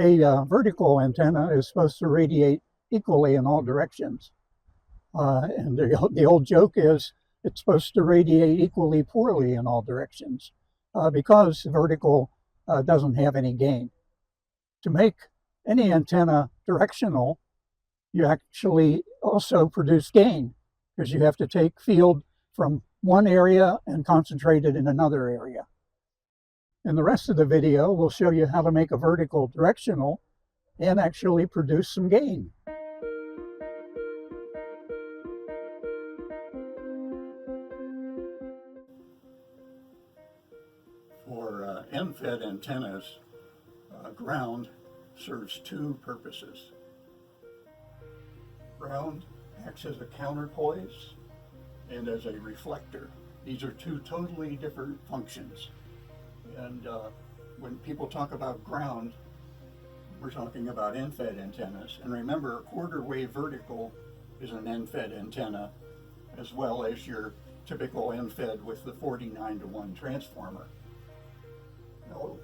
A vertical antenna is supposed to radiate equally in all directions. And the old joke is it's supposed to radiate equally poorly in all directions because vertical doesn't have any gain. To make any antenna directional, you actually also produce gain because you have to take field from one area and concentrate it in another area. In the rest of the video, we'll show you how to make a vertical directional and actually produce some gain. For end-fed antennas, ground serves two purposes. Ground acts as a counterpoise and as a reflector. These are two totally different functions. And when people talk about ground, we're talking about end-fed antennas. And remember, a quarter wave vertical is an end-fed antenna, as well as your typical end-fed with the 49-to-1 transformer. Now,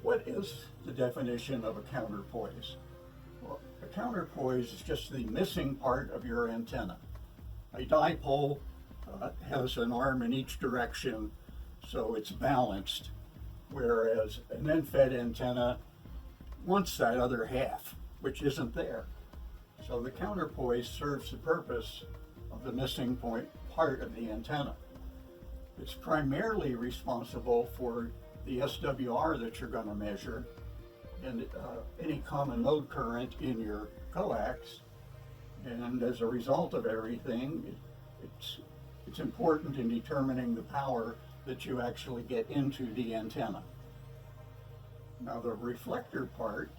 what is the definition of a counterpoise? Well, a counterpoise is just the missing part of your antenna. A dipole has an arm in each direction, so it's balanced, whereas an end-fed antenna wants that other half, which isn't there. So the counterpoise serves the purpose of the missing part of the antenna. It's primarily responsible for the SWR that you're going to measure and any common mode current in your coax. And as a result of everything, it's important in determining the power that you actually get into the antenna. Now the reflector part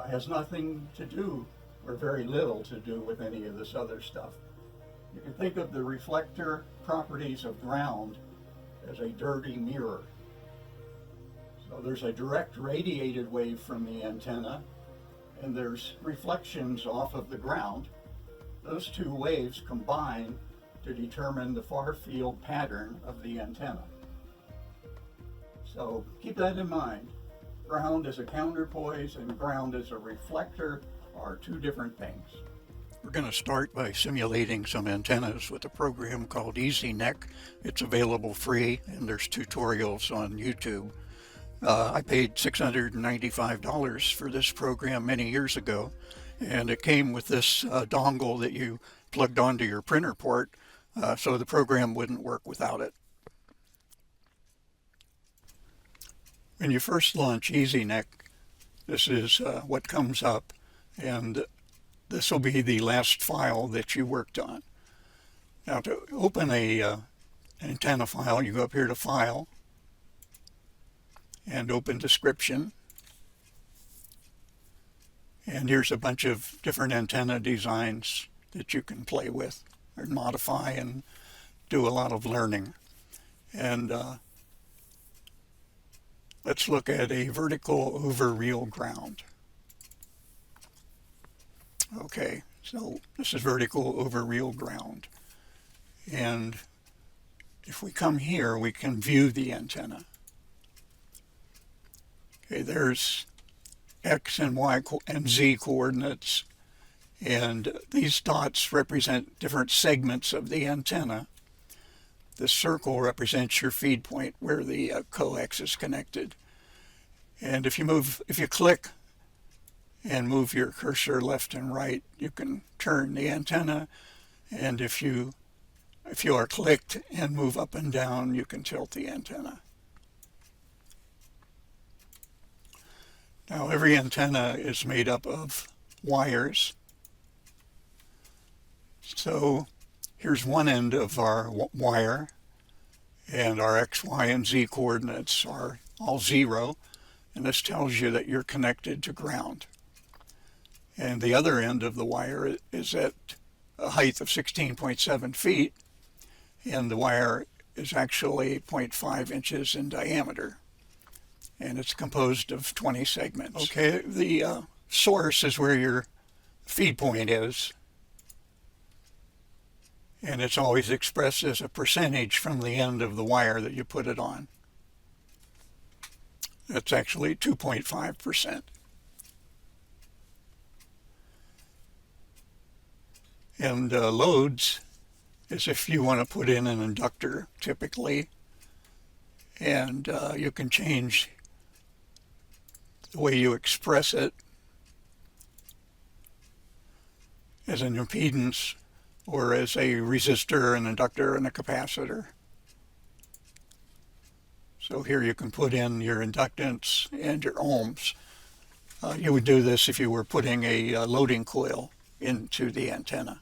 has nothing to do, or very little to do, with any of this other stuff. You can think of the reflector properties of ground as a dirty mirror. So there's a direct radiated wave from the antenna, and there's reflections off of the ground. Those two waves combine to determine the far field pattern of the antenna. So keep that in mind. Ground as a counterpoise and ground as a reflector are two different things. We're going to start by simulating some antennas with a program called EZNEC. It's available free, and there's tutorials on YouTube. I paid $695 for this program many years ago, and it came with this dongle that you plugged onto your printer port, so the program wouldn't work without it. When you first launch EZNEC, this is what comes up, and this will be the last file that you worked on. Now, to open an antenna file, you go up here to File and Open Description. And here's a bunch of different antenna designs that you can play with or modify and do a lot of learning. And let's look at a vertical over real ground. Okay, so this is vertical over real ground. And if we come here, we can view the antenna. Okay, there's X and Y and Z coordinates, and these dots represent different segments of the antenna. The circle represents your feed point where the coax is connected. And if you click and move your cursor left and right, you can turn the antenna, and if you are clicked and move up and down, you can tilt the antenna. Now, every antenna is made up of wires. So here's one end of our wire, and our X, Y, and Z coordinates are all 0, and this tells you that you're connected to ground. And the other end of the wire is at a height of 16.7 feet, and the wire is actually 0.5 inches in diameter. And it's composed of 20 segments. Okay, the source is where your feed point is, and it's always expressed as a percentage from the end of the wire that you put it on. That's actually 2.5%. And loads is if you want to put in an inductor typically, and you can change the way you express it as an impedance or as a resistor, an inductor, and a capacitor. So here you can put in your inductance and your ohms. You would do this if you were putting a loading coil into the antenna.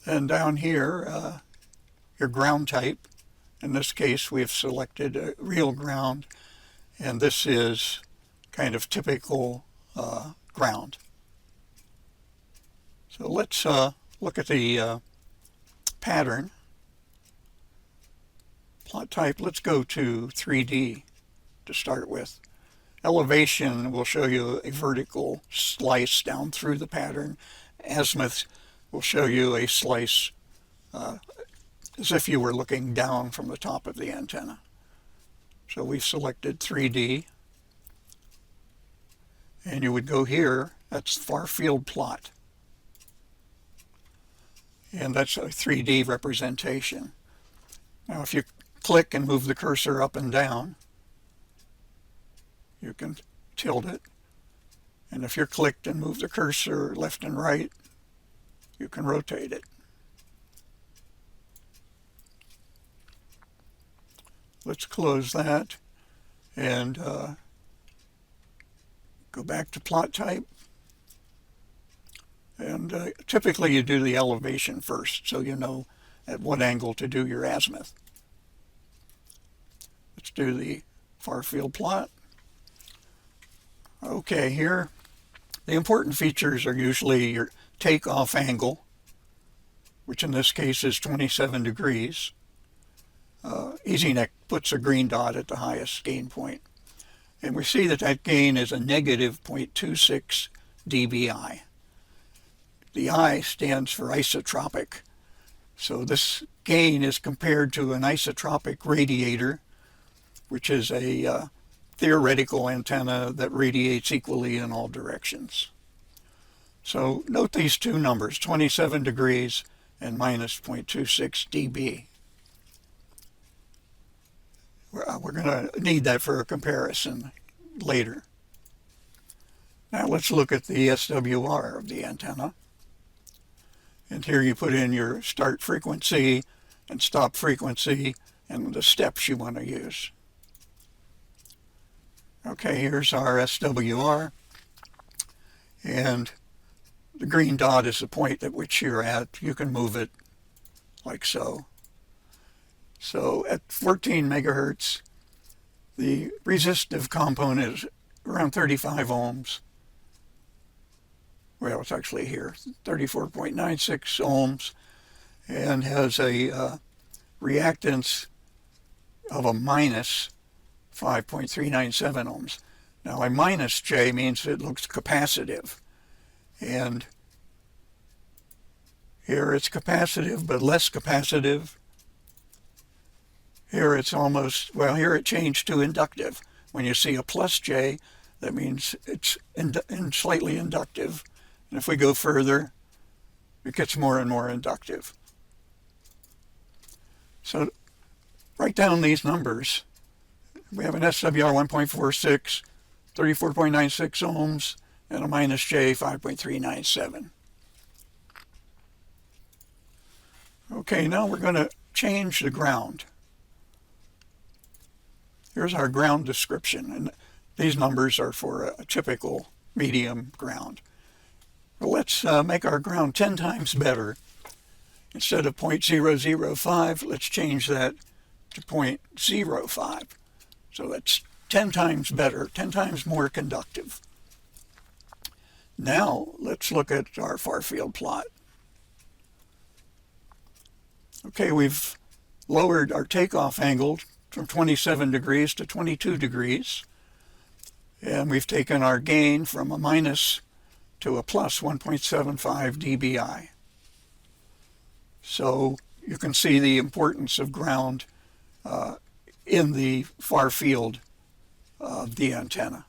And down here, your ground type. In this case, we've selected a real ground, and this is kind of typical ground. So let's look at the pattern. Plot type, let's go to 3D to start with. Elevation will show you a vertical slice down through the pattern. Azimuth will show you a slice as if you were looking down from the top of the antenna. So we've selected 3D. And you would go here, that's far field plot. And that's a 3D representation. Now if you click and move the cursor up and down, you can tilt it. And if you're clicked and move the cursor left and right, you can rotate it. Let's close that and go back to plot type. And typically you do the elevation first, so you know at what angle to do your azimuth. Let's do the far field plot. Okay, here the important features are usually your takeoff angle, which in this case is 27 degrees. EZNEC puts a green dot at the highest gain point. And we see that that gain is a negative 0.26 dBi. The I stands for isotropic. So this gain is compared to an isotropic radiator, which is a theoretical antenna that radiates equally in all directions. So note these two numbers, 27 degrees and minus 0.26 dB. We're going to need that for a comparison later. Now let's look at the SWR of the antenna. And here you put in your start frequency and stop frequency and the steps you want to use. Okay, here's our SWR. And the green dot is the point at which you're at. You can move it like so. So at 14 megahertz, the resistive component is around 35 ohms. Well, it's actually here, 34.96 ohms, and has a reactance of a minus 5.397 ohms. Now a minus J means it looks capacitive, and here it's capacitive but less capacitive. Here it's almost, well, here it changed to inductive. When you see a plus J, that means it's slightly inductive. And if we go further, it gets more and more inductive. So write down these numbers. We have an SWR 1.46, 34.96 ohms, and a minus J 5.397. Okay, now we're going to change the ground. Here's our ground description, and these numbers are for a typical medium ground. Well, let's make our ground 10 times better. Instead of 0.005, let's change that to 0.05. So that's 10 times better, 10 times more conductive. Now let's look at our far field plot. Okay, we've lowered our takeoff angle from 27 degrees to 22 degrees. And we've taken our gain from a minus to a plus 1.75 dBi. So you can see the importance of ground in the far field of the antenna.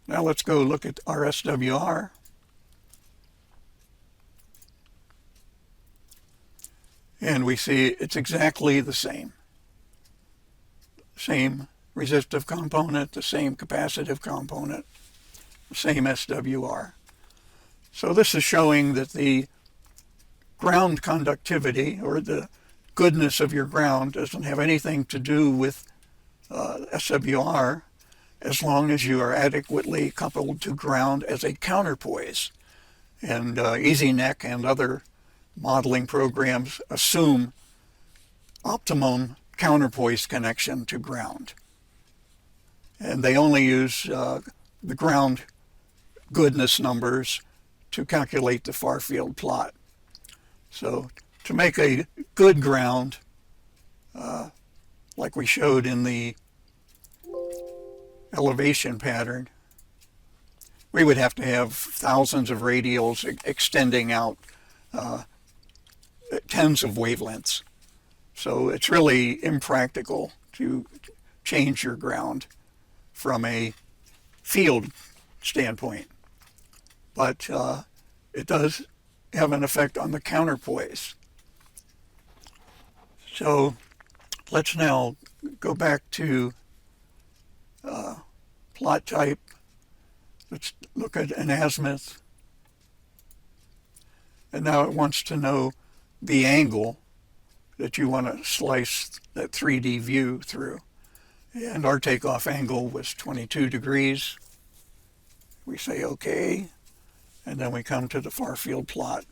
Now let's go look at our SWR. And we see it's exactly the same. Same resistive component, the same capacitive component, the same SWR. So this is showing that the ground conductivity, or the goodness of your ground, doesn't have anything to do with SWR, as long as you are adequately coupled to ground as a counterpoise. And EZNEC and other modeling programs assume optimum counterpoise connection to ground. And they only use the ground goodness numbers to calculate the far field plot. So to make a good ground, like we showed in the elevation pattern, we would have to have thousands of radials extending out tens of wavelengths. So it's really impractical to change your ground from a field standpoint. But it does have an effect on the counterpoise. So let's now go back to plot type. Let's look at an azimuth. And now it wants to know the angle that you want to slice that 3D view through. And our takeoff angle was 22 degrees. We say OK, and then we come to the far field plot.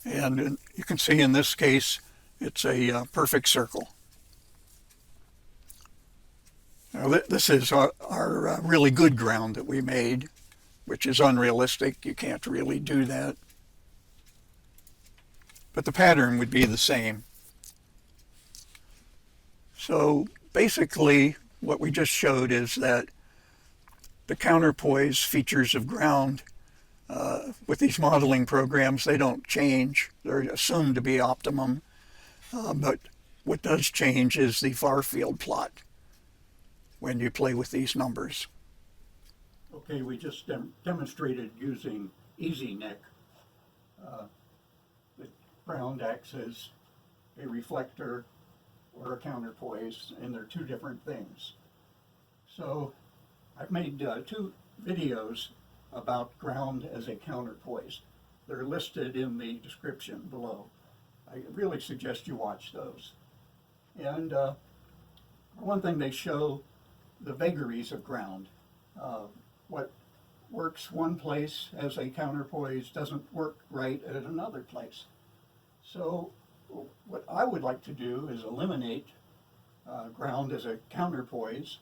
And you can see in this case, it's a perfect circle. Now this is our really good ground that we made, which is unrealistic. You can't really do that. But the pattern would be the same. So basically, what we just showed is that the counterpoise features of ground with these modeling programs, they don't change. They're assumed to be optimum. But what does change is the far field plot when you play with these numbers. Okay, we just demonstrated using EZNEC. The ground acts as a reflector or a counterpoise, and they're two different things. So I've made 2 videos about ground as a counterpoise. They're listed in the description below. I really suggest you watch those. And one thing, they show the vagaries of ground. What works one place as a counterpoise doesn't work right at another place. So what I would like to do is eliminate ground as a counterpoise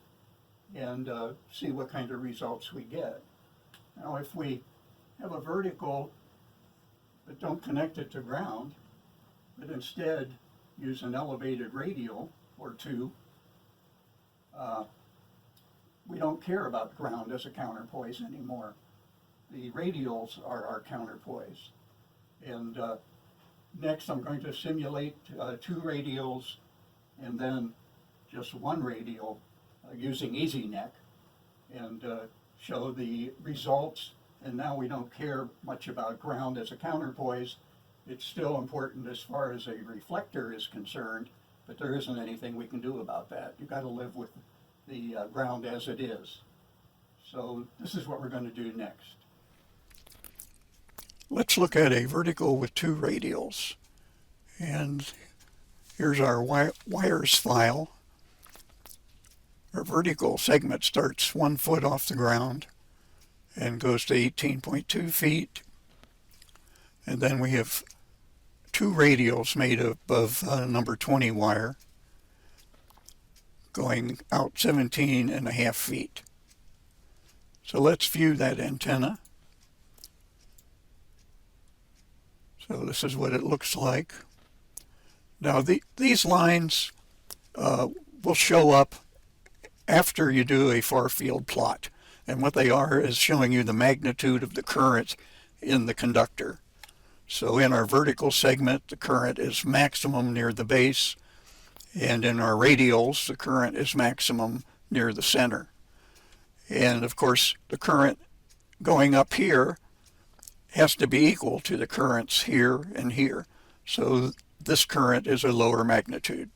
and see what kind of results we get. Now if we have a vertical but don't connect it to ground, but instead use an elevated radial or 2, we don't care about ground as a counterpoise anymore. The radials are our counterpoise. And next I'm going to simulate 2 radials and then just 1 radial using EZNEC and show the results. And now we don't care much about ground as a counterpoise. It's still important as far as a reflector is concerned, but there isn't anything we can do about that. You've got to live with the ground as it is. So this is what we're going to do next. Let's look at a vertical with 2 radials. And here's our wires file. Our vertical segment starts 1 foot off the ground and goes to 18.2 feet. And then we have 2 radials made up of number 20 wire going out 17.5 feet. So let's view that antenna. So this is what it looks like. Now these lines will show up after you do a far field plot. And what they are is showing you the magnitude of the current in the conductor. So in our vertical segment, the current is maximum near the base, and in our radials, the current is maximum near the center. And of course, the current going up here has to be equal to the currents here and here. So this current is a lower magnitude.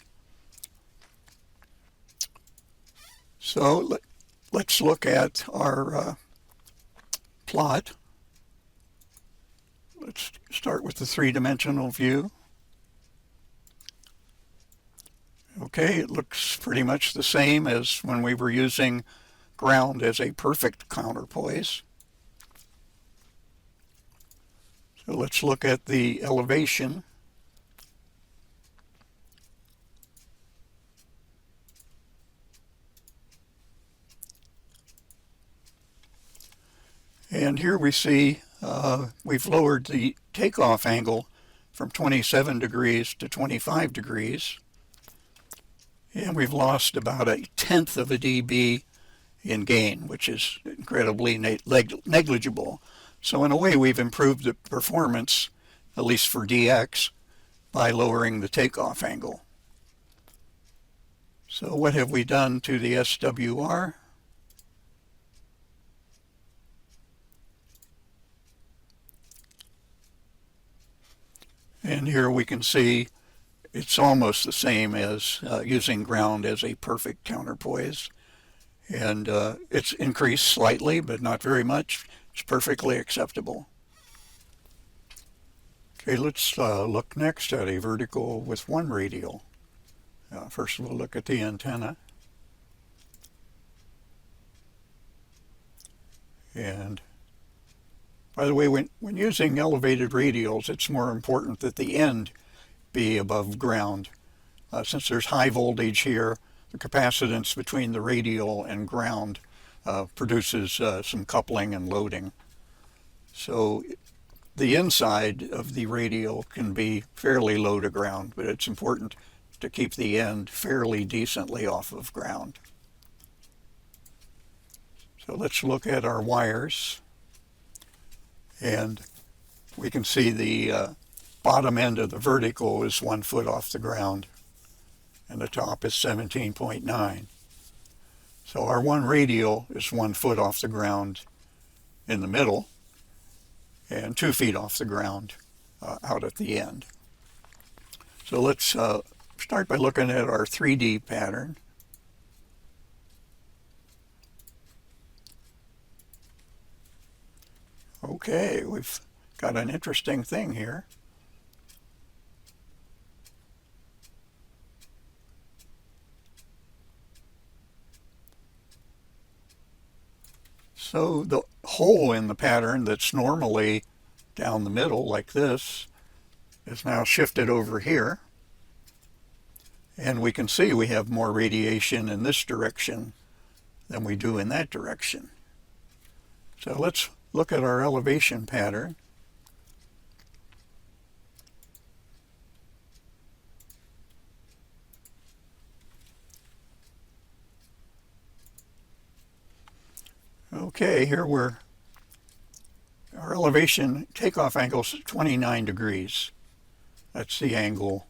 So let's look at our plot. Let's start with the three-dimensional view. Okay, it looks pretty much the same as when we were using ground as a perfect counterpoise. So let's look at the elevation. And here we see we've lowered the takeoff angle from 27 degrees to 25 degrees. And we've lost about 1/10 of a dB in gain, which is incredibly negligible. So in a way, we've improved the performance, at least for DX, by lowering the takeoff angle. So what have we done to the SWR? And here we can see it's almost the same as using ground as a perfect counterpoise. And it's increased slightly, but not very much. It's perfectly acceptable. Okay, let's look next at a vertical with one radial. First we'll look at the antenna. And by the way, when using elevated radials, it's more important that the end be above ground. Since there's high voltage here, the capacitance between the radial and ground produces some coupling and loading. So the inside of the radial can be fairly low to ground, but it's important to keep the end fairly decently off of ground. So let's look at our wires. And we can see the bottom end of the vertical is 1 foot off the ground, and the top is 17.9. So our one radial is 1 foot off the ground in the middle, and 2 feet off the ground out at the end. So let's start by looking at our 3D pattern. Okay, we've got an interesting thing here. So the hole in the pattern that's normally down the middle like this is now shifted over here. And we can see we have more radiation in this direction than we do in that direction. So let's look at our elevation pattern. Okay, here our elevation takeoff angle is 29 degrees. That's the angle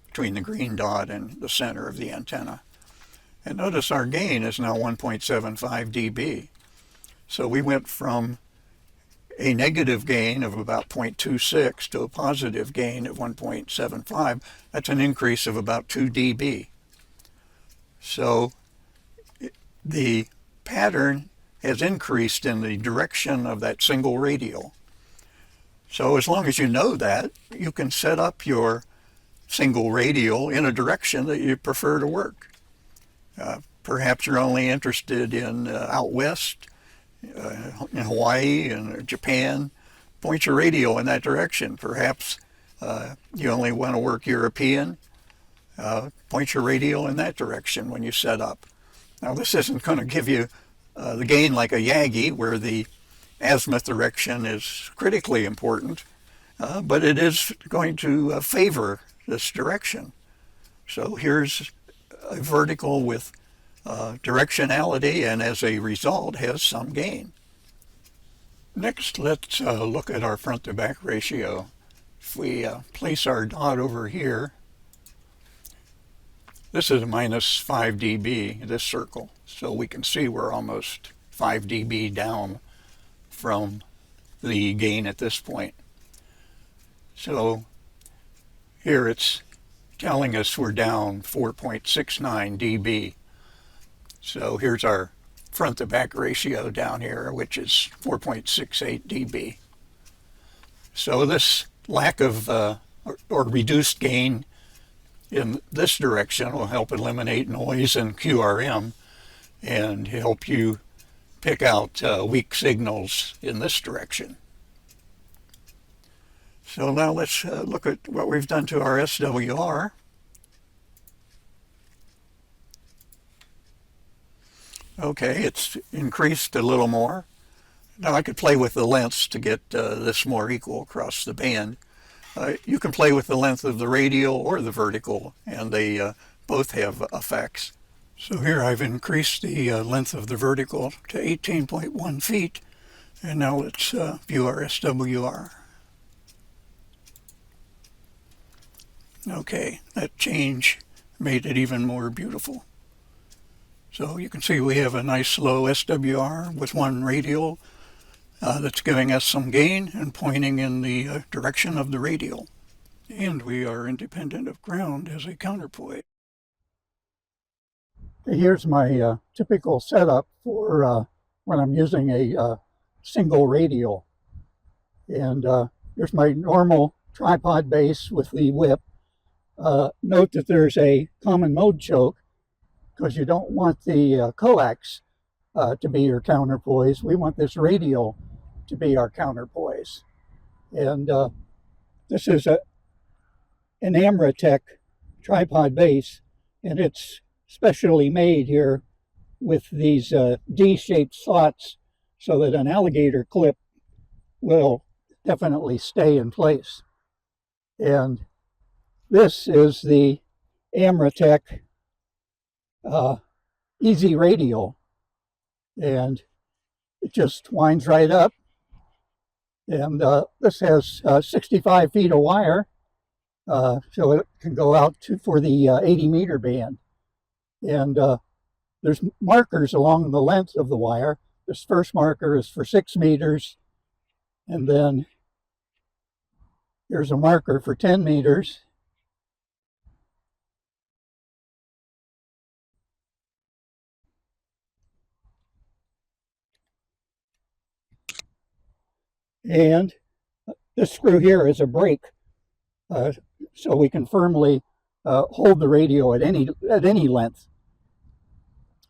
between the green dot and the center of the antenna. And notice our gain is now 1.75 dB. So we went from a negative gain of about 0.26 to a positive gain of 1.75. That's an increase of about 2 dB. So the pattern has increased in the direction of that single radial. So as long as you know that, you can set up your single radial in a direction that you prefer to work. Perhaps you're only interested in out west, in Hawaii and Japan. Point your radial in that direction. Perhaps you only want to work European. Point your radial in that direction when you set up. Now this isn't going to give you the gain like a Yagi, where the azimuth direction is critically important, but it is going to favor this direction. So here's a vertical with directionality, and as a result has some gain. Next, let's look at our front to back ratio. If we place our dot over here, this is a minus 5 dB, this circle, so we can see we're almost 5 dB down from the gain at this point. So here it's telling us we're down 4.69 dB. So here's our front to back ratio down here, which is 4.68 dB. So this lack of or reduced gain in this direction will help eliminate noise and QRM and help you pick out weak signals in this direction. So now let's look at what we've done to our SWR. Okay, it's increased a little more. Now I could play with the lengths to get this more equal across the band. You can play with the length of the radial or the vertical, and they both have effects. So here I've increased the length of the vertical to 18.1 feet, and now let's view our SWR. Okay, that change made it even more beautiful. So you can see we have a nice low SWR with one radial that's giving us some gain and pointing in the direction of the radial. And we are independent of ground as a counterpoise. Here's my typical setup for when I'm using a single radial. And here's my normal tripod base with the whip. Note that there's a common mode choke because you don't want the coax to be your counterpoise. We want this radial to be our counterpoise. And this is an Amratek tripod base, and it's specially made here with these D-shaped slots so that an alligator clip will definitely stay in place. And this is the Amratek Easy Radial, and it just winds right up. And this has 65 feet of wire, so it can go out for the 80-meter band. And there's markers along the length of the wire. This first marker is for 6 meters, and then here's a marker for 10 meters. And this screw here is a brake, so we can firmly hold the radio at any length.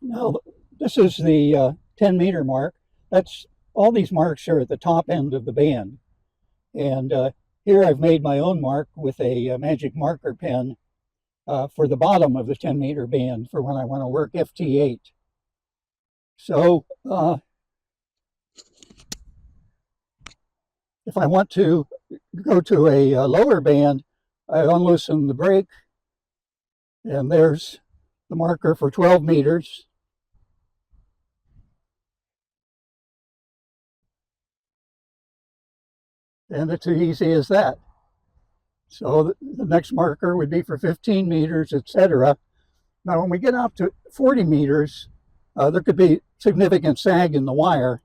Now, this is the 10-meter mark. That's all these marks are at the top end of the band. And here I've made my own mark with a magic marker pen for the bottom of the 10-meter band for when I want to work FT8. So if I want to go to a lower band, I unloosen the brake, and there's the marker for 12 meters. And it's as easy as that. So the next marker would be for 15 meters, etc. Now, when we get out to 40 meters, there could be significant sag in the wire.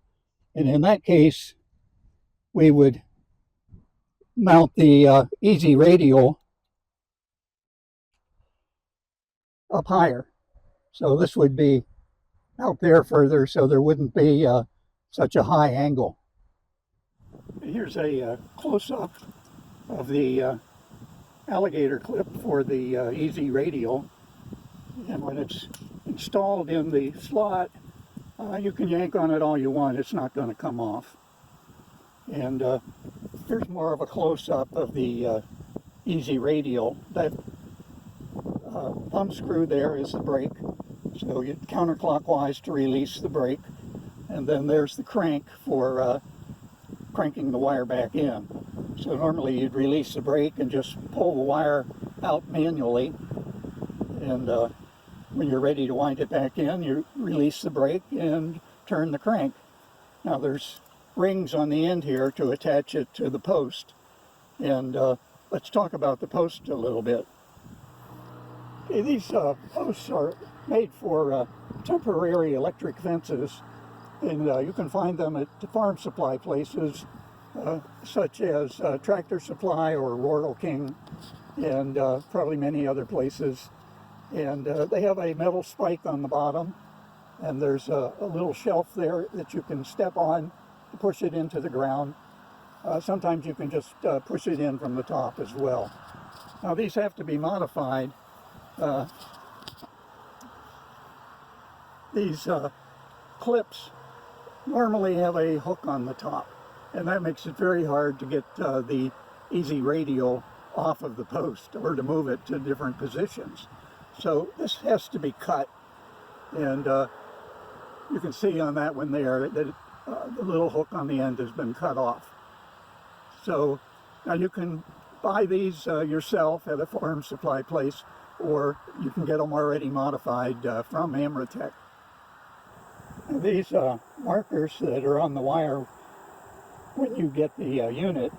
And in that case, we would mount the Easy Radial up higher. So this would be out there further, so there wouldn't be such a high angle. Here's a close-up of the alligator clip for the Easy Radial. And when it's installed in the slot, you can yank on it all you want. It's not going to come off. And here's more of a close-up of the Easy Radial. That thumb screw there is the brake. So you counterclockwise to release the brake. And then there's the crank for cranking the wire back in. So normally you'd release the brake and just pull the wire out manually. And when you're ready to wind it back in, you release the brake and turn the crank. Now there's rings on the end here to attach it to the post. And let's talk about the post a little bit. These posts are made for temporary electric fences And you can find them at the farm supply places such as Tractor Supply or Royal King, and probably many other places. And they have a metal spike on the bottom, and there's a little shelf there that you can step on to push it into the ground. Sometimes you can just push it in from the top as well. Now these have to be modified. These clips normally have a hook on the top, and that makes it very hard to get the EZ Radial off of the post or to move it to different positions. So this has to be cut, and you can see on that one there that the little hook on the end has been cut off. So now you can buy these yourself at a farm supply place, or you can get them already modified from Amratek. These markers that are on the wire when you get the unit,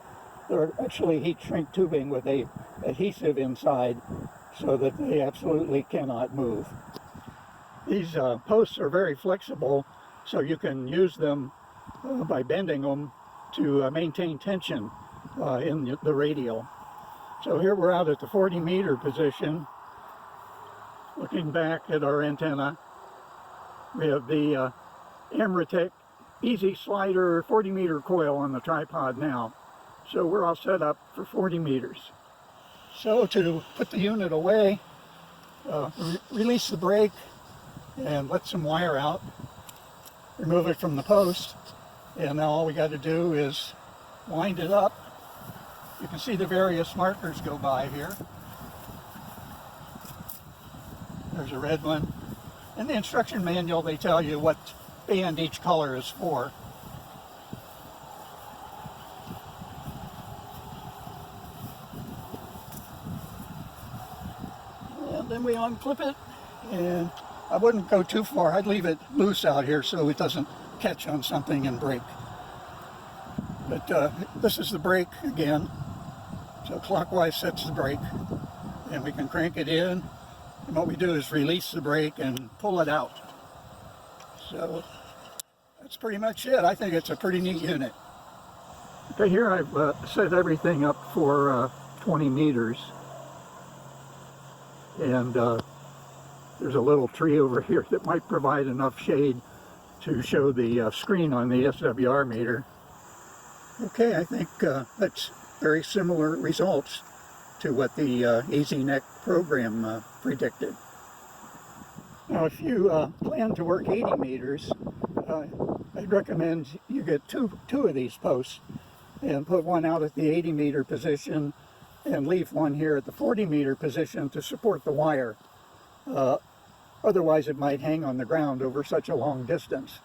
they're actually heat shrink tubing with a adhesive inside so that they absolutely cannot move. These posts are very flexible, so you can use them by bending them to maintain tension in the radial. So here we're out at the 40-meter position, looking back at our antenna. We have the Amratek Easy Slider 40-meter coil on the tripod now. So we're all set up for 40 meters. So to put the unit away, release the brake and let some wire out. Remove it from the post. And now all we got to do is wind it up. You can see the various markers go by here. There's a red one. In the instruction manual, they tell you what band each color is for. And then we unclip it, and I wouldn't go too far. I'd leave it loose out here so it doesn't catch on something and break. But this is the brake again. So clockwise sets the brake, and we can crank it in. And what we do is release the brake and pull it out. So that's pretty much it. I think it's a pretty neat unit. Okay, here I've set everything up for 20 meters. And there's a little tree over here that might provide enough shade to show the screen on the SWR meter. Okay, I think that's very similar results to what the EZNEC program predicted. Now, if you plan to work 80 meters, I'd recommend you get two of these posts and put one out at the 80-meter position and leave one here at the 40-meter position to support the wire. Otherwise, it might hang on the ground over such a long distance.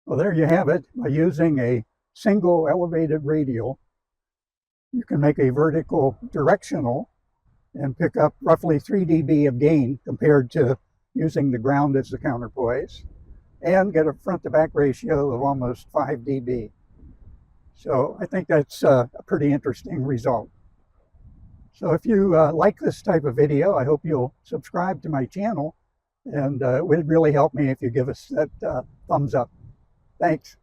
Well, there you have it. By using a single elevated radial, you can make a vertical directional and pick up roughly 3 dB of gain compared to using the ground as the counterpoise, and get a front-to-back ratio of almost 5 dB. So I think that's a pretty interesting result. So if you like this type of video, I hope you'll subscribe to my channel, and it would really help me if you give us that thumbs up. Thanks.